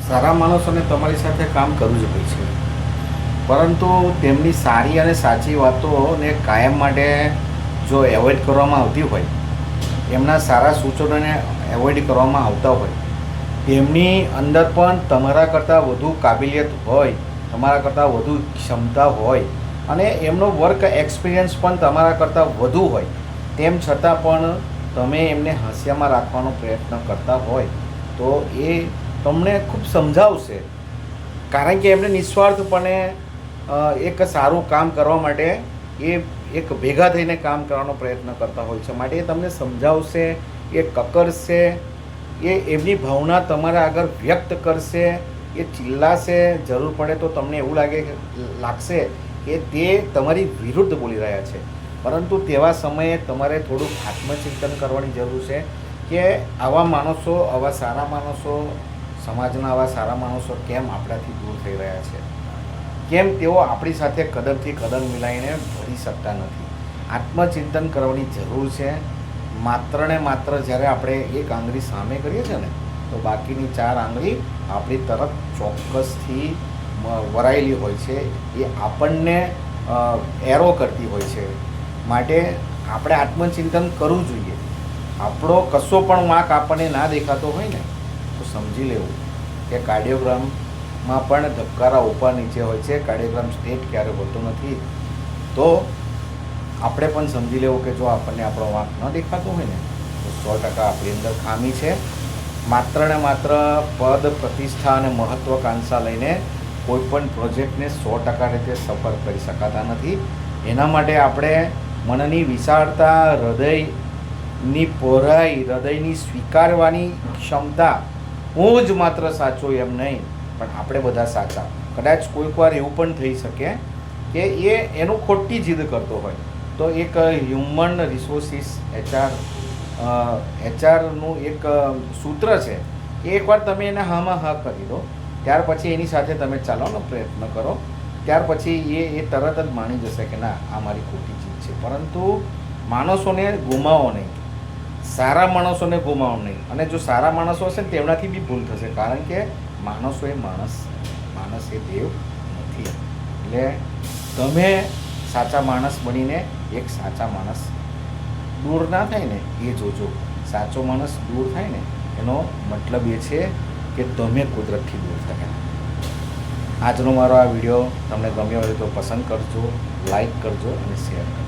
સારા માણસોને તમારી સાથે કામ કરવું જ હોય છે, પરંતુ તેમની સારી અને સાચી વાતોને કાયમ માટે જો એવોઇડ કરવામાં આવતી હોય, એમના સારા સૂચનોને એવોઇડ કરવામાં આવતા હોય, તેમની અંદર પણ તમારા કરતાં વધુ કાબિલિયત હોય, તમારા કરતાં વધુ ક્ષમતા હોય અને એમનો વર્ક એક્સપિરિયન્સ પણ તમારા કરતાં વધુ હોય, તેમ છતાં પણ તમે એમને હાસ્યમાં રાખવાનો પ્રયત્ન કરતા હોય તો એ તમને ખૂબ સમજાવશે, કારણ કે એમને નિસ્વાર્થપણે એક સારું કામ કરવા માટે એ એક ભેગા થઈને કામ કરવાનો પ્રયત્ન કરતા હોય છે. માટે એ તમને સમજાવશે, એ કકરશે, એ એમની ભાવના તમારા આગળ વ્યક્ત કરશે, એ ચિલ્લાશે, જરૂર પડે તો તમને એવું લાગશે કે તે તમારી વિરુદ્ધ બોલી રહ્યા છે. પરંતુ તેવા સમયે તમારે થોડુંક આત્મચિંતન કરવાની જરૂર છે કે આવા માણસો, આવા સારા માણસો, સમાજના આવા સારા માણસો કેમ આપણાથી દૂર થઈ રહ્યા છે, કેમ તેઓ આપણી સાથે કદમથી કદમ મિલાવીને ભળી શકતા નથી. આત્મચિંતન કરવાની જરૂર છે. માત્ર ને માત્ર જ્યારે આપણે એક આંગળી સામે કરીએ છીએ ને, તો બાકીની 4 આંગળી આપણી તરફ ચોક્કસથી વરાયેલી હોય છે, એ આપણને એરો કરતી હોય છે. માટે આપણે આત્મચિંતન કરવું જોઈએ. આપણો કશો પણ વાંક આપણને ના દેખાતો હોય ને, તો સમજી લેવું કે કાર્ડિયોગ્રામમાં પણ ધબકારા ઉપર નીચે હોય છે, કાર્ડિયોગ્રામ સ્ટેટ ક્યારે હોતો નથી. તો આપણે પણ સમજી લેવું કે જો આપણને આપણો વાંક ન દેખાતો હોય ને, તો 100% આપણી અંદર ખામી છે. માત્ર ને માત્ર પદ, પ્રતિષ્ઠા અને મહત્વાકાંક્ષા લઈને કોઈ પણ પ્રોજેક્ટને 100% રીતે સફળ કરી શકાતા નથી. એના માટે આપણે મનની વિશાળતા, હૃદયની પહોળાઈ, હૃદયની સ્વીકારવાની ક્ષમતા, હું જ માત્ર સાચો એમ નહીં, પણ આપણે બધા સાચા. કદાચ કોઈક વાર એવું પણ થઈ શકે કે એ એનું ખોટી જીદ કરતો હોય, તો એક હ્યુમન રિસોર્સિસ એચઆરનું એક સૂત્ર છે કે એકવાર તમે એને હામાં હા કરી દો, ત્યાર પછી એની સાથે તમે ચાલવાનો પ્રયત્ન કરો, ત્યાર પછી એ તરત જ માની જશે કે ના, આ મારી ખોટી ચીજ છે. પરંતુ માણસોને ગુમાવો નહીં, સારા માણસોને ગુમાવો નહીં. અને જો સારા માણસો હશે ને તેમનાથી બી ભૂલ થશે, કારણ કે માણસો એ માણસ એ દેવ નથી. એટલે તમે સાચા માણસ બનીને એક સાચા માણસ દૂર ના થાય ને એ જોજો. સાચો માણસ દૂર થાય ને એનો મતલબ એ છે કે તમે કુદરતથી દૂર થયા. આજનો મારો આ વિડીયો તમને ગમ્યો હોય તો પસંદ કરજો, લાઈક કરજો અને શેર કરજો.